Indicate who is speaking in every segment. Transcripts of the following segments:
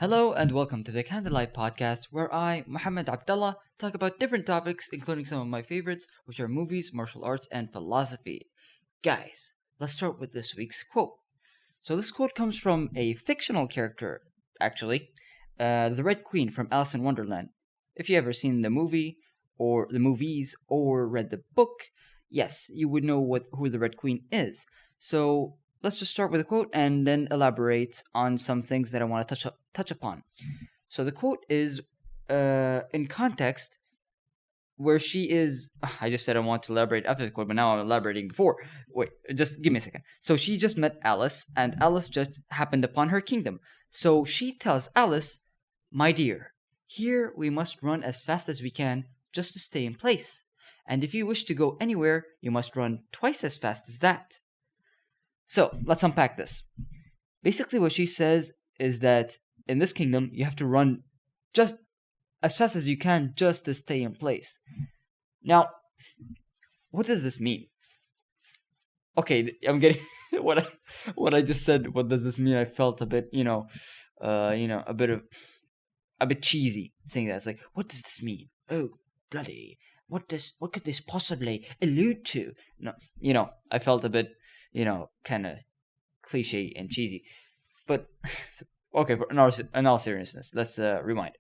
Speaker 1: Hello and welcome to the Candlelight Podcast, where I, Mohamed Abdalla, talk about different topics, including some of my favorites, which are movies, martial arts, and philosophy. Guys, let's start with this week's quote. So this quote comes from a fictional character, actually, the Red Queen from Alice in Wonderland. If you ever seen the movie, or the movies, or read the book, yes, you would know who the Red Queen is. So let's just start with a quote and then elaborate on some things that I want to touch upon. So the quote is in context where she is. I just said I want to elaborate after the quote, but now I'm elaborating before. Wait, just give me a second. So she just met Alice, and Alice just happened upon her kingdom. So she tells Alice, "My dear, here we must run as fast as we can just to stay in place. And if you wish to go anywhere, you must run twice as fast as that." So let's unpack this. Basically, what she says is that in this kingdom, you have to run just as fast as you can just to stay in place. Now, what does this mean? Okay, I'm getting what I just said. What does this mean? I felt a bit, a bit cheesy saying that. It's like, what does this mean? Oh, bloody! What could this possibly allude to? No, I felt a bit, kind of cliche and cheesy. But okay, in all seriousness, let's rewind.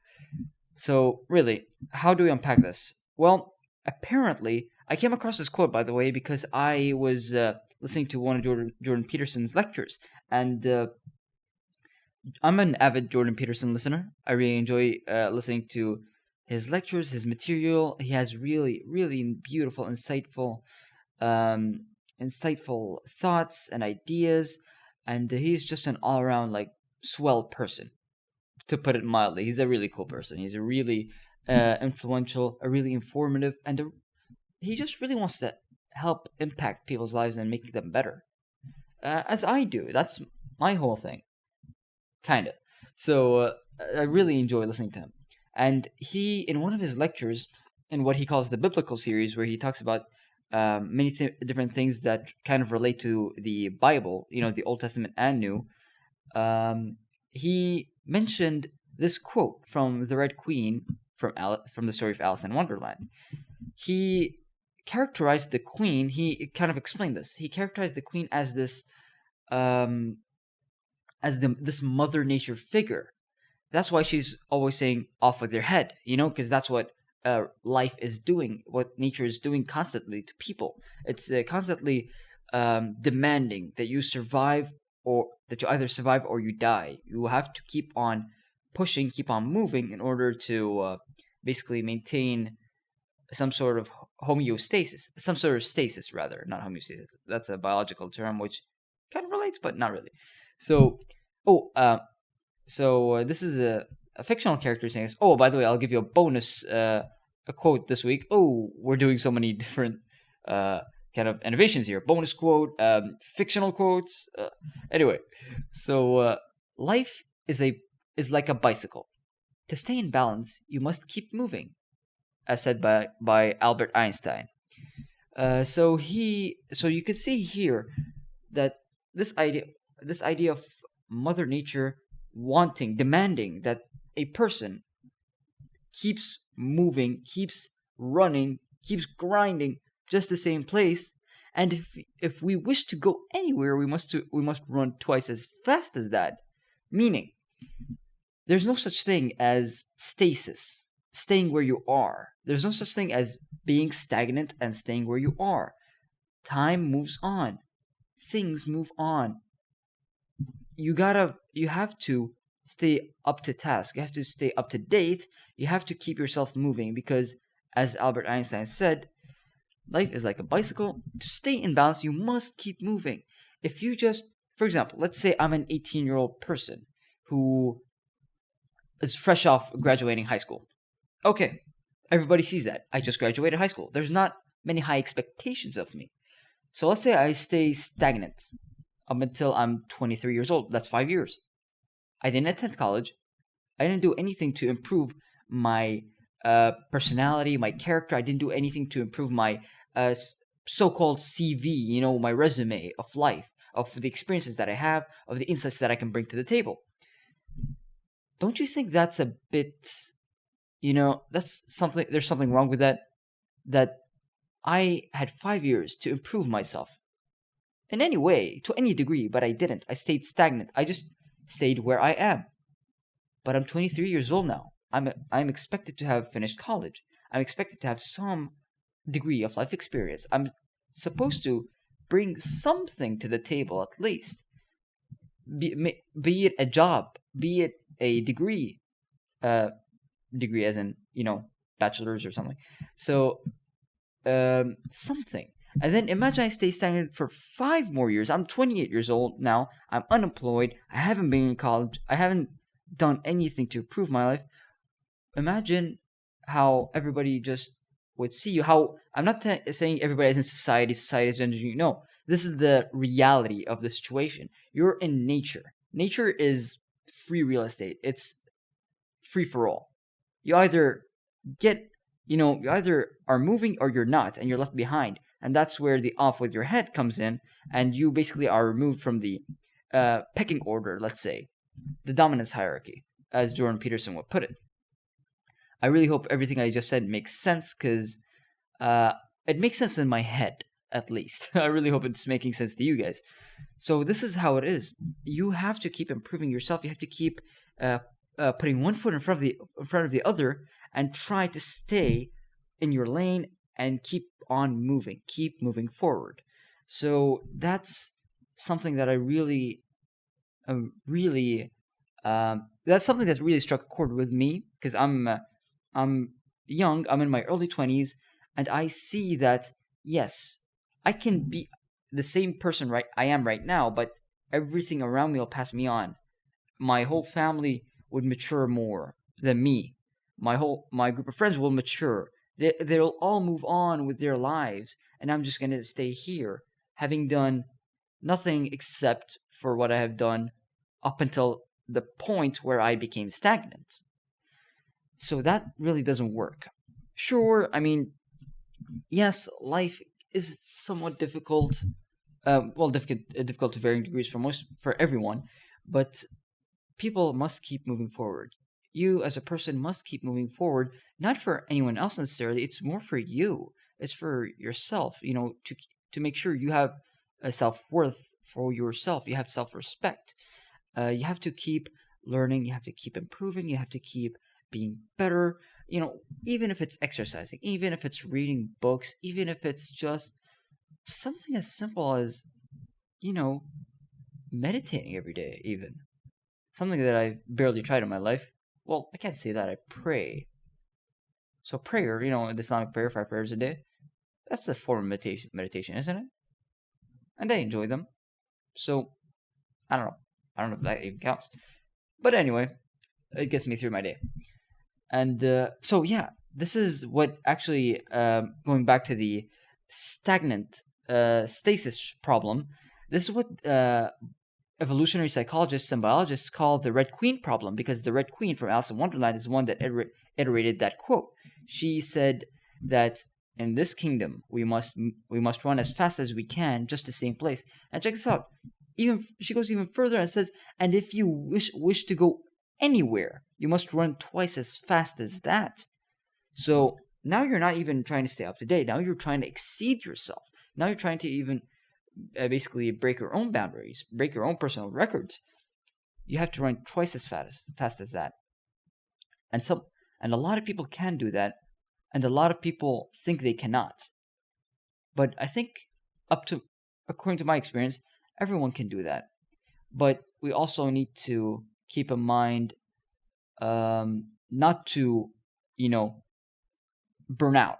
Speaker 1: So really, how do we unpack this? Well, apparently, I came across this quote, by the way, because I was listening to one of Jordan Peterson's lectures, and I'm an avid Jordan Peterson listener. I really enjoy listening to his lectures, his material. He has really, really beautiful, insightful thoughts and ideas, and he's just an all-around swell person, to put it mildly. He's a really cool person. He's a really influential, a really informative, and he just really wants to help impact people's lives and make them better, as I do. That's my whole thing, kind of. So I really enjoy listening to him. And he, in one of his lectures, in what he calls the biblical series, where he talks about many different things that kind of relate to the Bible, the Old Testament and New, he mentioned this quote from the Red Queen from the story of Alice in Wonderland. He characterized the queen. He kind of explained this. He characterized the queen as this, this Mother Nature figure. That's why she's always saying "off with your head," because that's what life is doing, what nature is doing constantly to people. It's constantly demanding that you survive, or that you either survive or you die. You have to keep on pushing, keep on moving in order to basically maintain some sort of homeostasis, some sort of stasis rather, not homeostasis. That's a biological term which kind of relates, but not really. So, this is a fictional character saying this. Oh, by the way, I'll give you a bonus a quote this week. Oh, we're doing so many different kind of innovations here. Bonus quote, fictional quotes. Anyway, so life is like a bicycle. To stay in balance, you must keep moving, as said by Albert Einstein. So you could see here that this idea of Mother Nature demanding that a person keeps moving, keeps running, keeps grinding just the same place, and if we wish to go anywhere, we must run twice as fast as that. Meaning, there's no such thing as stasis, staying where you are. There's no such thing as being stagnant and staying where you are. Time moves on. Things move on. You have to stay up to task. You have to stay up to date. You have to keep yourself moving because, as Albert Einstein said, life is like a bicycle. To stay in balance, you must keep moving. If you just, for example, let's say I'm an 18-year-old person who is fresh off graduating high school. Okay, everybody sees that. I just graduated high school. There's not many high expectations of me. So let's say I stay stagnant up until I'm 23 years old. That's 5 years. I didn't attend college. I didn't do anything to improve my personality, my character. I didn't do anything to improve my so-called CV, my resume of life, of the experiences that I have, of the insights that I can bring to the table. don't you think that's a bit, that's something, there's something wrong with that? That I had 5 years to improve myself in any way, to any degree, but I didn't. I stayed stagnant. I just stayed where I am. But I'm 23 years old now. I'm expected to have finished college. I'm expected to have some degree of life experience. I'm supposed to bring something to the table at least. Be it a job, be it a degree, degree as in, bachelor's or something. So, something. And then imagine I stay stagnant for 5 more years. I'm 28 years old now. I'm unemployed. I haven't been in college. I haven't done anything to improve my life. Imagine how everybody just would see you. How I'm not saying everybody is in society is judging you. No, this is the reality of the situation. You're in nature. Nature is free real estate. It's free for all. You either you either are moving or you're not, and you're left behind. And that's where the off with your head comes in, and you basically are removed from the pecking order, let's say, the dominance hierarchy, as Jordan Peterson would put it. I really hope everything I just said makes sense, because it makes sense in my head, at least. I really hope it's making sense to you guys. So this is how it is. You have to keep improving yourself. You have to keep putting one foot in front of the other, and try to stay in your lane and keep on moving. Keep moving forward. So that's something that I really that's something that's really struck a chord with me, because I'm young. I'm in my early 20s, and I see that yes, I can be the same person I am right now, but everything around me will pass me on. My whole family would mature more than me. My group of friends will mature. They'll all move on with their lives, and I'm just gonna stay here, having done nothing except for what I have done up until the point where I became stagnant. So that really doesn't work. Sure, I mean, yes, life is somewhat difficult. Difficult to varying degrees for everyone, but people must keep moving forward. You as a person must keep moving forward, not for anyone else necessarily. It's more for you. It's for yourself. To make sure you have a self-worth for yourself. You have self-respect. You have to keep learning. You have to keep improving. You have to keep being better. Even if it's exercising, even if it's reading books, even if it's just something as simple as, meditating every day, even. Something that I barely tried in my life. Well, I can't say that. I pray. So prayer, the Islamic prayer, 5 prayers a day, that's a form of meditation, isn't it? And I enjoy them. So, I don't know if that even counts. But anyway, it gets me through my day. And so, yeah, this is what actually, going back to the stagnant stasis problem, this is what evolutionary psychologists and biologists call the Red Queen problem, because the Red Queen from Alice in Wonderland is the one that iterated that quote. She said that in this kingdom we must run as fast as we can just to stay in place. And check this out. She goes even further and says, and if you wish to go anywhere, you must run twice as fast as that. So now you're not even trying to stay up to date. Now you're trying to exceed yourself. Now you're trying to even basically break your own boundaries, break your own personal records. You have to run twice as fast as that. And a lot of people can do that, and a lot of people think they cannot. But I think according to my experience, everyone can do that. But we also need to keep in mind not to, burn out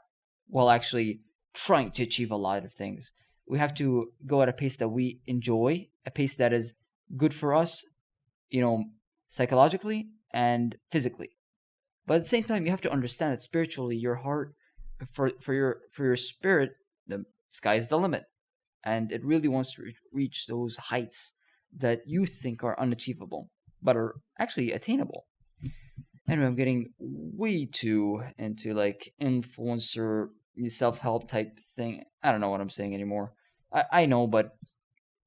Speaker 1: while actually trying to achieve a lot of things. We have to go at a pace that we enjoy, a pace that is good for us, psychologically and physically. But at the same time, you have to understand that spiritually, your heart, for your spirit, the sky's the limit, and it really wants to reach those heights that you think are unachievable, but are actually attainable. Anyway, I'm getting way too into influencer self-help type thing. I don't know what I'm saying anymore. I know, but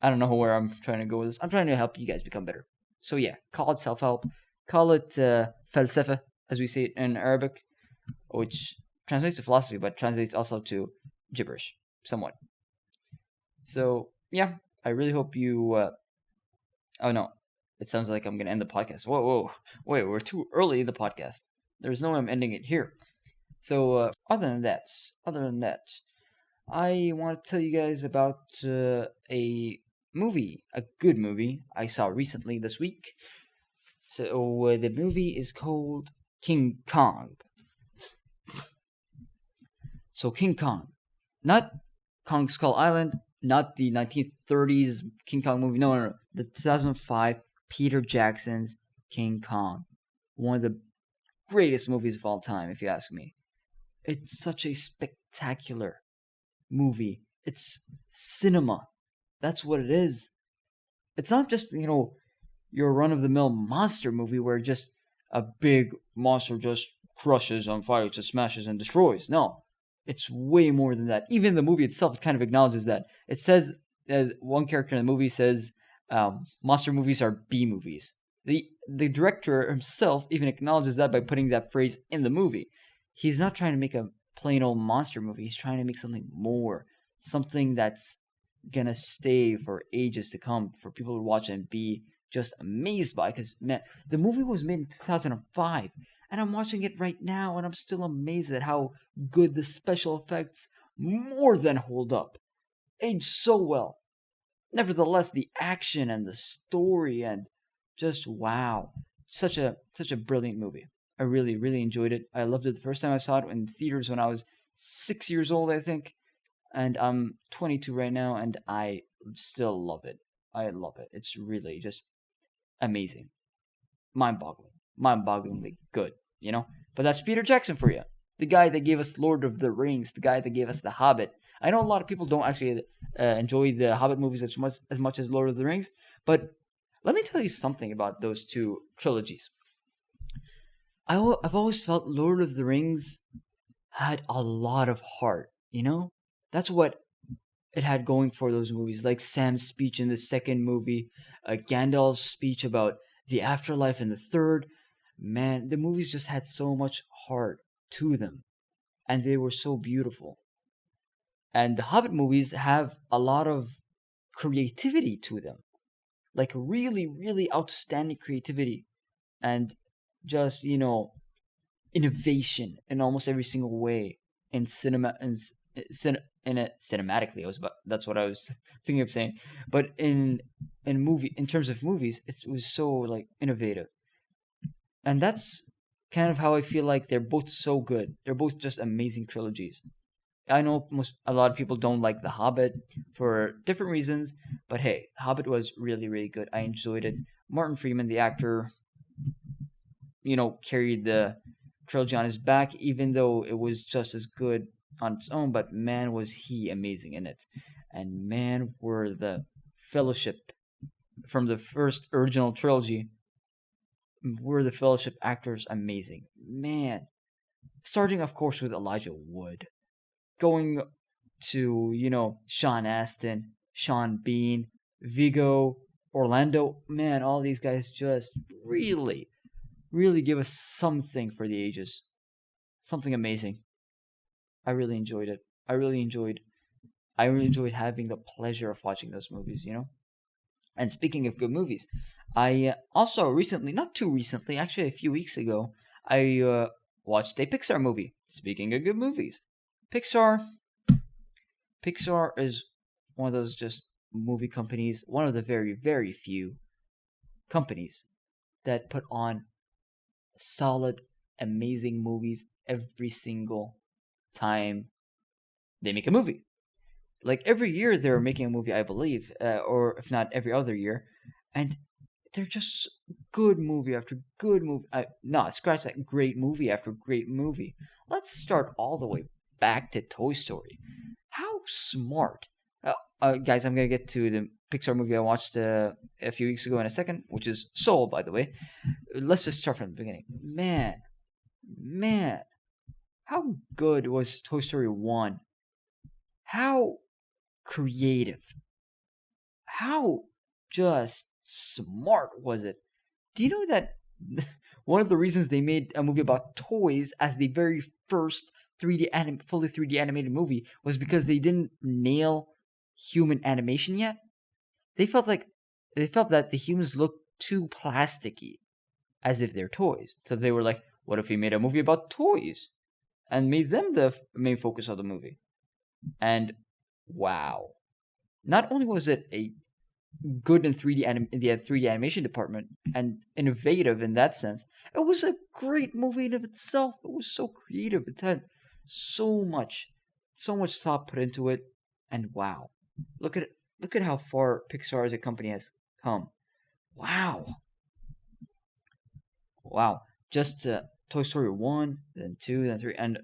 Speaker 1: I don't know where I'm trying to go with this. I'm trying to help you guys become better. So yeah, call it self-help, call it falsafa, as we say it in Arabic, which translates to philosophy, but translates also to gibberish, somewhat. So yeah, I really hope you. Oh no, it sounds like I'm gonna end the podcast. Whoa, wait, we're too early in the podcast. There's no way I'm ending it here. So other than that, I want to tell you guys about a movie, a good movie I saw recently this week. So the movie is called King Kong. So King Kong, not Kong Skull Island, not the 1930s King Kong movie. No. The 2005 Peter Jackson's King Kong, one of the greatest movies of all time, if you ask me. It's such a spectacular movie. It's cinema. That's what it is. It's not just, your run-of-the-mill monster movie where just a big monster just crushes on fire, just smashes and destroys. No, it's way more than that. Even the movie itself kind of acknowledges that. It says, one character in the movie says, monster movies are B movies. The director himself even acknowledges that by putting that phrase in the movie. He's not trying to make a plain old monster movie. He's trying to make something more. Something that's gonna stay for ages to come for people to watch and be just amazed by. Because, man, the movie was made in 2005. And I'm watching it right now, and I'm still amazed at how good the special effects more than hold up. Aged so well. Nevertheless, the action and the story and just wow. Such a brilliant movie. I really, really enjoyed it. I loved it the first time I saw it in theaters when I was 6 years old, I think. And I'm 22 right now, and I still love it. I love it. It's really just amazing. Mind-bogglingly good, But that's Peter Jackson for you. The guy that gave us Lord of the Rings, the guy that gave us The Hobbit. I know a lot of people don't actually enjoy the Hobbit movies as much as Lord of the Rings, but let me tell you something about those two trilogies. I've always felt Lord of the Rings had a lot of heart, That's what it had going for those movies, like Sam's speech in the second movie, Gandalf's speech about the afterlife in the third. Man, the movies just had so much heart to them, and they were so beautiful. And the Hobbit movies have a lot of creativity to them, like really, really outstanding creativity, and just innovation in almost every single way in cinema and cinematically. That's what I was thinking of saying, but in terms of movies, it was so like innovative, and that's kind of how I feel like they're both so good. They're both just amazing trilogies. I know a lot of people don't like The Hobbit for different reasons, but hey, Hobbit was really, really good. I enjoyed it. Martin Freeman, the actor, carried the trilogy on his back, even though it was just as good on its own, but man, was he amazing in it. And man, were the Fellowship from the first original trilogy, were the Fellowship actors amazing. Man, starting, of course, with Elijah Wood, going to, Sean Astin, Sean Bean, Viggo, Orlando. Man, all these guys just really, really give us something for the ages. Something amazing. I really enjoyed it. I really enjoyed having the pleasure of watching those movies, And speaking of good movies, I also recently, not too recently, actually a few weeks ago, I watched a Pixar movie. Speaking of good movies, Pixar is one of those just movie companies, one of the very, very few companies that put on solid, amazing movies every single time they make a movie. Like every year they're making a movie, I believe, or if not every other year, and they're just good movie after good movie. No, scratch that, great movie after great movie. Let's start all the way back to Toy Story. How smart. Guys, I'm going to get to the Pixar movie I watched a few weeks ago in a second, which is Soul, by the way. Let's just start from the beginning. Man, how good was Toy Story 1? How creative. How just smart was it? Do you know that one of the reasons they made a movie about toys as the very first fully 3D animated movie was because they didn't nail human animation yet. They felt like they felt that the humans looked too plasticky, as if they're toys. So they were like, what if we made a movie about toys and made them the main focus of the movie? And wow. Not only was it a good in in the 3D animation department and innovative in that sense, it was a great movie in of itself. It was so creative. It had so much, so much thought put into it, and wow, look at how far Pixar as a company has come. Wow, wow, just Toy Story 1, then 2, then 3, and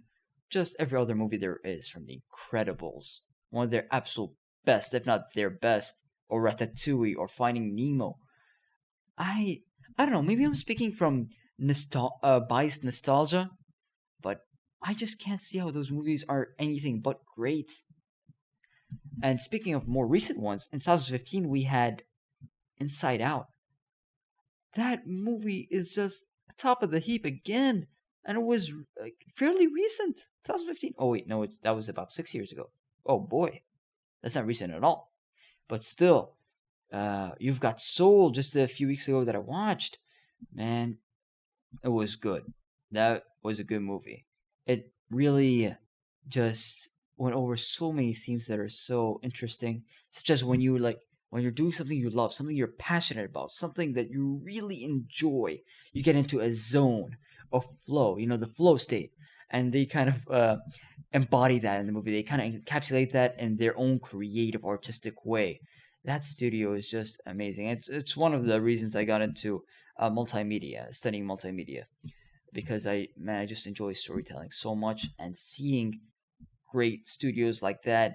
Speaker 1: just every other movie there is from The Incredibles. One of their absolute best, if not their best, or Ratatouille, or Finding Nemo. I I don't know, maybe I'm speaking from biased nostalgia, but I just can't see how those movies are anything but great. And speaking of more recent ones, in 2015 we had Inside Out. That movie is just top of the heap again, and it was like, fairly recent. 2015. Oh wait, no, that was about 6 years ago. Oh boy, that's not recent at all. But still, You've Got Soul just a few weeks ago that I watched. Man, it was good. That was a good movie. It really just went over so many themes that are so interesting, such as when you're doing something you love, something you're passionate about, something that you really enjoy, you get into a zone of flow, the flow state. And they kind of embody that in the movie. They kind of encapsulate that in their own creative, artistic way. That studio is just amazing. It's one of the reasons I got into multimedia, studying multimedia, because I just enjoy storytelling so much, and seeing great studios like that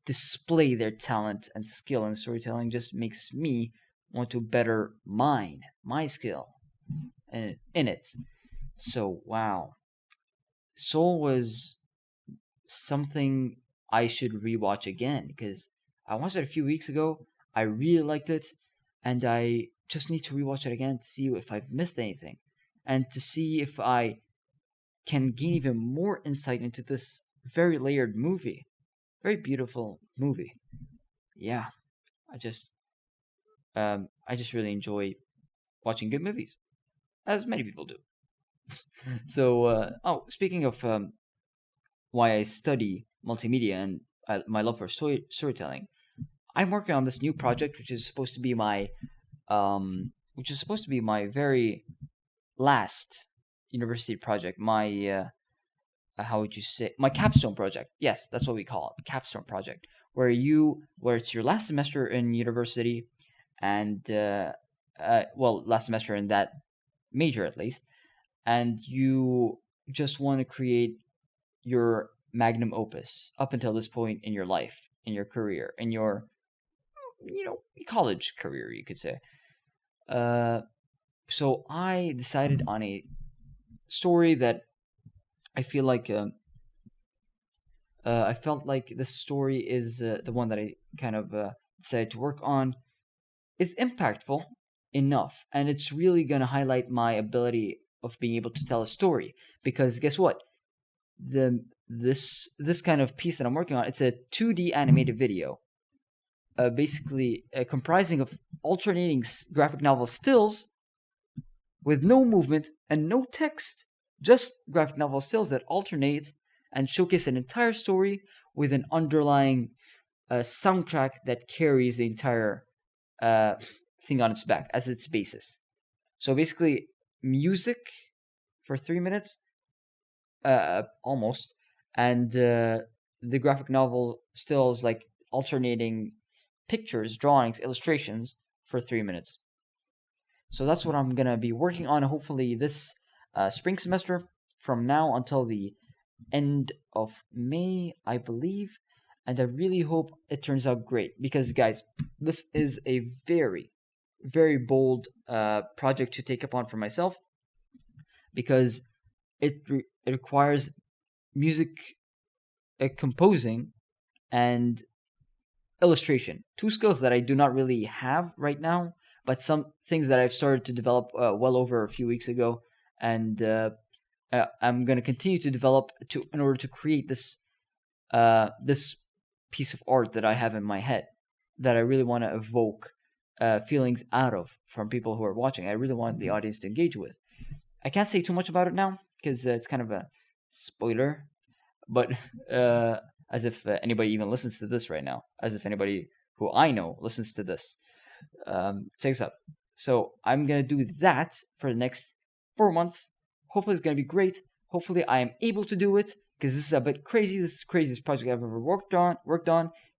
Speaker 1: display their talent and skill in storytelling just makes me want to better my skill in it. So wow, Soul was something I should rewatch again, because I watched it a few weeks ago. I really liked it, and I just need to rewatch it again to see if I've missed anything, and to see if I can gain even more insight into this very layered movie, very beautiful movie. Yeah, I just I just really enjoy watching good movies, as many people do. So, speaking of why I study multimedia and my love for storytelling, I'm working on this new project, which is supposed to be my very last university project. How would you say, my capstone project? Yes, that's what we call it, capstone project, where it's your last semester in university, and last semester in that major at least, and you just want to create your magnum opus up until this point in your life, in your career, in your college career, you could say. So I decided on a story that I feel like I felt like this story is the one that I kind of decided to work on. It's impactful enough, and it's really gonna highlight my ability of being able to tell a story. Because guess what? This kind of piece that I'm working on, it's a 2D animated video, basically comprising of alternating graphic novel stills with no movement and no text, just graphic novel stills that alternate and showcase an entire story with an underlying soundtrack that carries the entire thing on its back as its basis. So basically, music for 3 minutes, almost, and the graphic novel stills, like alternating pictures, drawings, illustrations for 3 minutes. So that's what I'm gonna be working on. Hopefully, this spring semester, from now until the end of May, I believe. And I really hope it turns out great, because, guys, this is a very, very bold project to take upon for myself, because it requires music composing and illustration, two skills that I do not really have right now, but some things that I've started to develop well over a few weeks ago, and I'm gonna continue to develop in order to create this piece of art that I have in my head that I really want to evoke feelings out of from people who are watching. I really want the audience to engage with. I can't say too much about it now because it's kind of a spoiler, but as if anybody even listens to this right now, as if anybody who I know listens to this. Check this out. So I'm gonna do that for the next 4 months. Hopefully it's gonna be great. Hopefully I am able to do it because this is a bit crazy. This is the craziest project I've ever worked on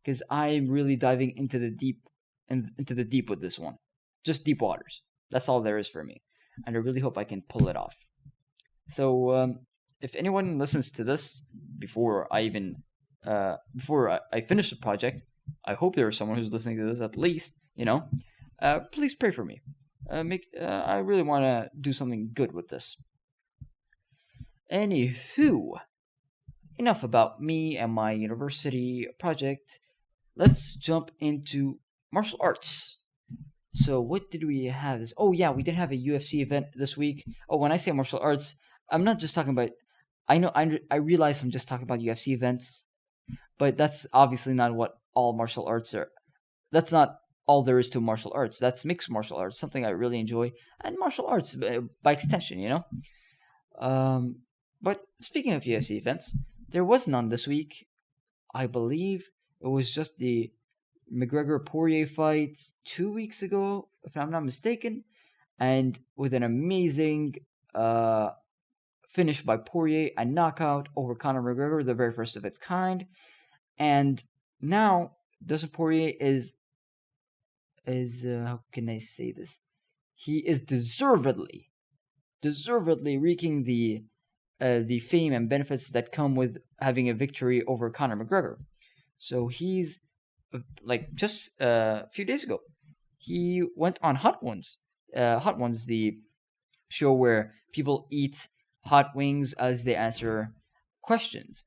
Speaker 1: because I am really diving into the deep with this one. Just deep waters. That's all there is for me, and I really hope I can pull it off. So if anyone listens to this before I finish the project, I hope there is someone who's listening to this at least. Please pray for me. I really want to do something good with this. Anywho, enough about me and my university project. Let's jump into martial arts. So what did we have? Oh yeah, we did have a UFC event this week. Oh, when I say martial arts, I'm not just talking about. I realize I'm just talking about UFC events, but that's obviously not what all martial arts are. That's not all there is to martial arts. That's mixed martial arts, something I really enjoy, and martial arts by extension. But speaking of UFC events, there was none this week. I believe it was just the McGregor-Poirier fight 2 weeks ago, if I'm not mistaken, and with an amazing finish by Poirier, a knockout over Conor McGregor, the very first of its kind. And now Dustin Poirier is how can I say this? He is deservedly reaping the fame and benefits that come with having a victory over Conor McGregor. So he's just a few days ago, he went on Hot Ones. Hot Ones, the show where people eat hot wings as they answer questions.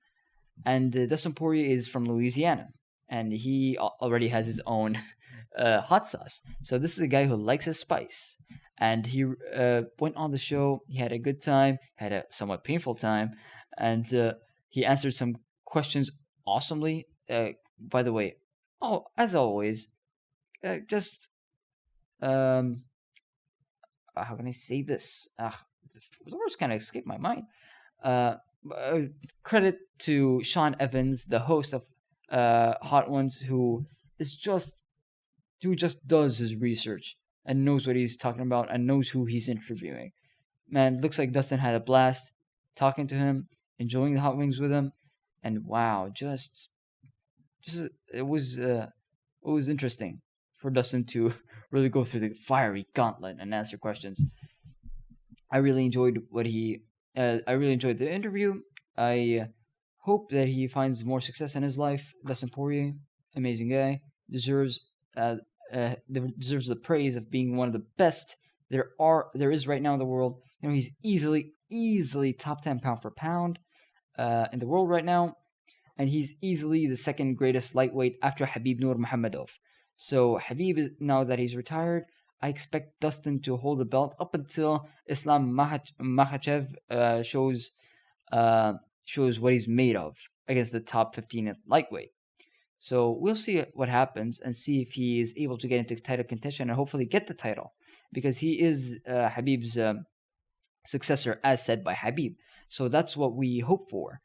Speaker 1: And Dustin Poirier is from Louisiana, and he already has his own hot sauce. So this is a guy who likes his spice. And he went on the show. He had a good time, had a somewhat painful time, and he answered some questions awesomely. By the way, as always, how can I say this? The words kind of escaped my mind. Credit to Sean Evans, the host of Hot Ones, who just does his research and knows what he's talking about and knows who he's interviewing. Man, looks like Dustin had a blast talking to him, enjoying the hot wings with him, and wow, it was interesting for Dustin to really go through the fiery gauntlet and answer questions. I really enjoyed the interview. I hope that he finds more success in his life. Dustin Poirier, amazing guy, deserves the praise of being one of the best there is right now in the world. He's easily top 10 pound for pound in the world right now, and he's easily the second greatest lightweight after Khabib Nurmagomedov. So Khabib, now that he's retired, I expect Dustin to hold the belt up until Islam Makhachev shows what he's made of against the top 15 at lightweight. So we'll see what happens and see if he is able to get into title contention and hopefully get the title, because he is Khabib's successor, as said by Khabib. So that's what we hope for.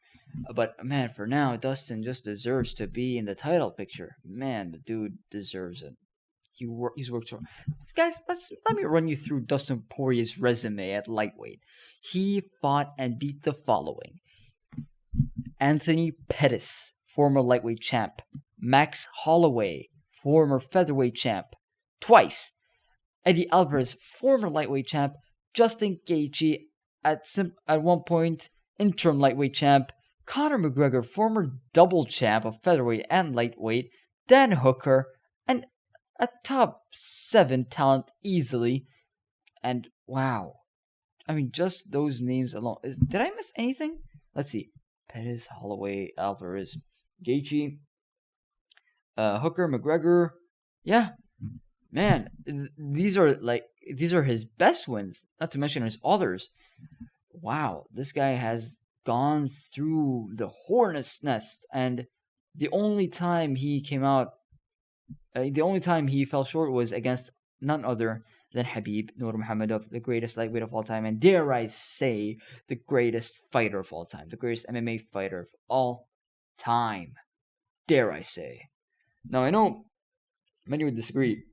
Speaker 1: But man, for now, Dustin just deserves to be in the title picture. Man, the dude deserves it. He's worked hard. Guys, let me run you through Dustin Poirier's resume at lightweight. He fought and beat the following: Anthony Pettis, former lightweight champ; Max Holloway, former featherweight champ, twice; Eddie Alvarez, former lightweight champ; Justin Gaethje, at one point interim lightweight champ; Conor McGregor, former double champ of featherweight and lightweight; Dan Hooker, and a top 7 talent easily. And wow, I mean, just those names alone. Did I miss anything? Let's see: Pettis, Holloway, Alvarez, Gaethje, Hooker, McGregor. Yeah, man, these are his best wins, not to mention his others. Wow, this guy has gone through the hornet's nest, and the only time he came out, the only time he fell short was against none other than Habib Nurmagomedov, the greatest lightweight of all time, and dare I say, the greatest fighter of all time, the greatest MMA fighter of all time. Dare I say. Now, I know many would disagree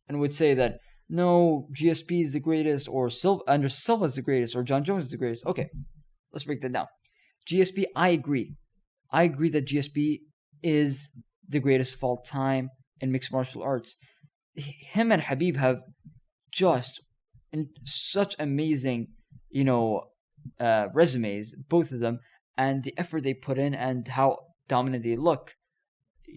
Speaker 1: and would say that no, GSP is the greatest, or Anderson Silva is the greatest, or John Jones is the greatest. Okay, let's break that down. GSP, I agree. I agree that GSP is the greatest of all time in mixed martial arts. Him and Habib have just such amazing, resumes, both of them, and the effort they put in and how dominant they look.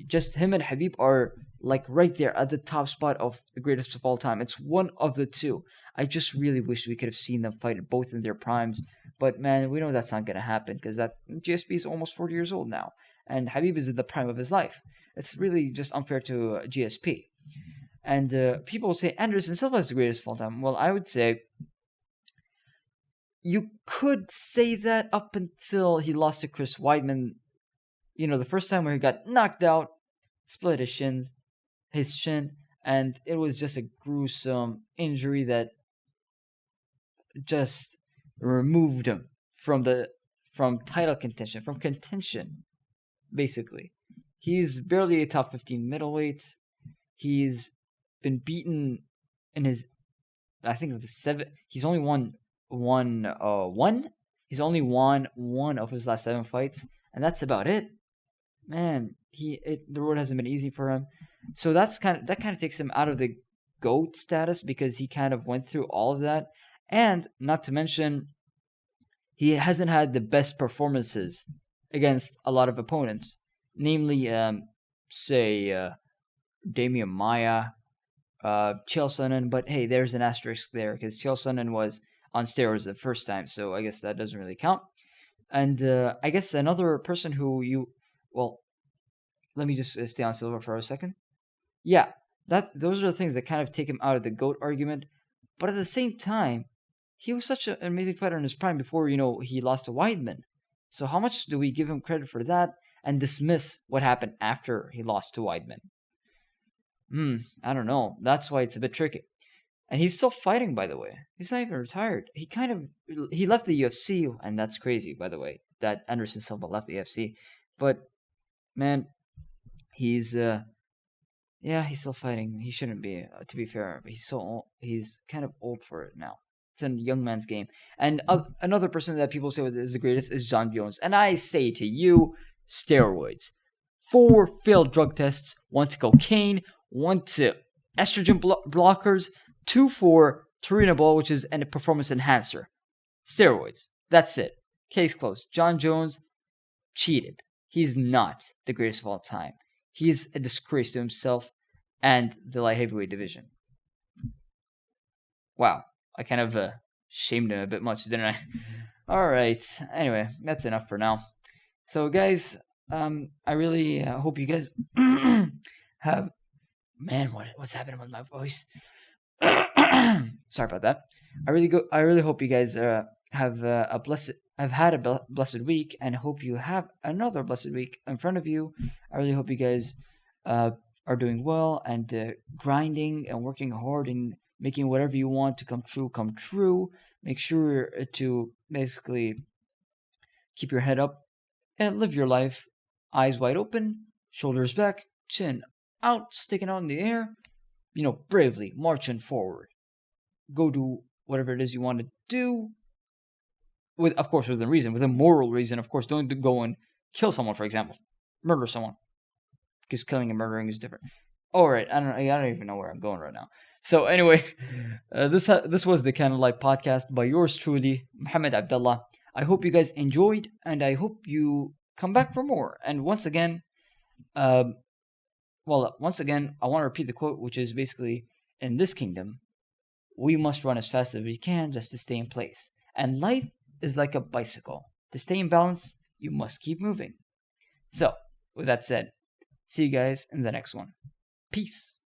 Speaker 1: Just him and Habib are like right there at the top spot of the greatest of all time. It's one of the two. I just really wish we could have seen them fight both in their primes, but man, we know that's not going to happen because that GSP is almost 40 years old now, and Habib is in the prime of his life. It's really just unfair to GSP. And people will say Anderson Silva is the greatest of all time. Well, I would say you could say that up until he lost to Chris Weidman. The first time where he got knocked out, split his shin, and it was just a gruesome injury that just removed him from title contention, from contention, basically. He's barely a top 15 middleweight. He's been beaten in his, I think, he's only won one. He's only won one of his last 7 fights, and that's about it. Man, the road hasn't been easy for him. So that kind of takes him out of the GOAT status because he kind of went through all of that. And not to mention, he hasn't had the best performances against a lot of opponents. Namely, Damian Maia, Chael Sonnen. But hey, there's an asterisk there because Chael Sonnen was on steroids the first time. So I guess that doesn't really count. And I guess another person who let me just stay on Silva for a second. Yeah, those are the things that kind of take him out of the GOAT argument. But at the same time, he was such an amazing fighter in his prime before, he lost to Weidman. So how much do we give him credit for that and dismiss what happened after he lost to Weidman? I don't know. That's why it's a bit tricky. And he's still fighting, by the way. He's not even retired. He left the UFC, and that's crazy, by the way, that Anderson Silva left the UFC. But man, he's still fighting. He shouldn't be, to be fair. He's so old. He's kind of old for it now. It's a young man's game. And another person that people say is the greatest is John Jones. And I say to you, steroids. 4 failed drug tests. 1 to cocaine. 1 to estrogen blockers. 2 for turinabol, which is a performance enhancer. Steroids. That's it. Case closed. John Jones cheated. He's not the greatest of all time. He's a disgrace to himself and the light heavyweight division. Wow. I kind of shamed him a bit much, didn't I? Alright. Anyway, that's enough for now. So, guys, I really hope you guys have... Man, what's happening with my voice? Sorry about that. I really hope you guys have had a blessed week, and hope you have another blessed week in front of you. I really hope you guys are doing well and grinding and working hard and making whatever you want to come true. Make sure to basically keep your head up and live your life, eyes wide open, shoulders back, chin out, sticking out in the air, bravely marching forward. Go do whatever it is you want to do. Of course, within reason, with a moral reason. Of course, don't go and kill someone, for example, murder someone, because killing and murdering is different. All right, I don't even know where I'm going right now. So anyway, this was the Candlelight Podcast by yours truly, Mohamed Abdalla. I hope you guys enjoyed, and I hope you come back for more. And once again, I want to repeat the quote, which is basically, in this kingdom, we must run as fast as we can just to stay in place. And life is like a bicycle. To stay in balance, you must keep moving. So, with that said, see you guys in the next one. Peace.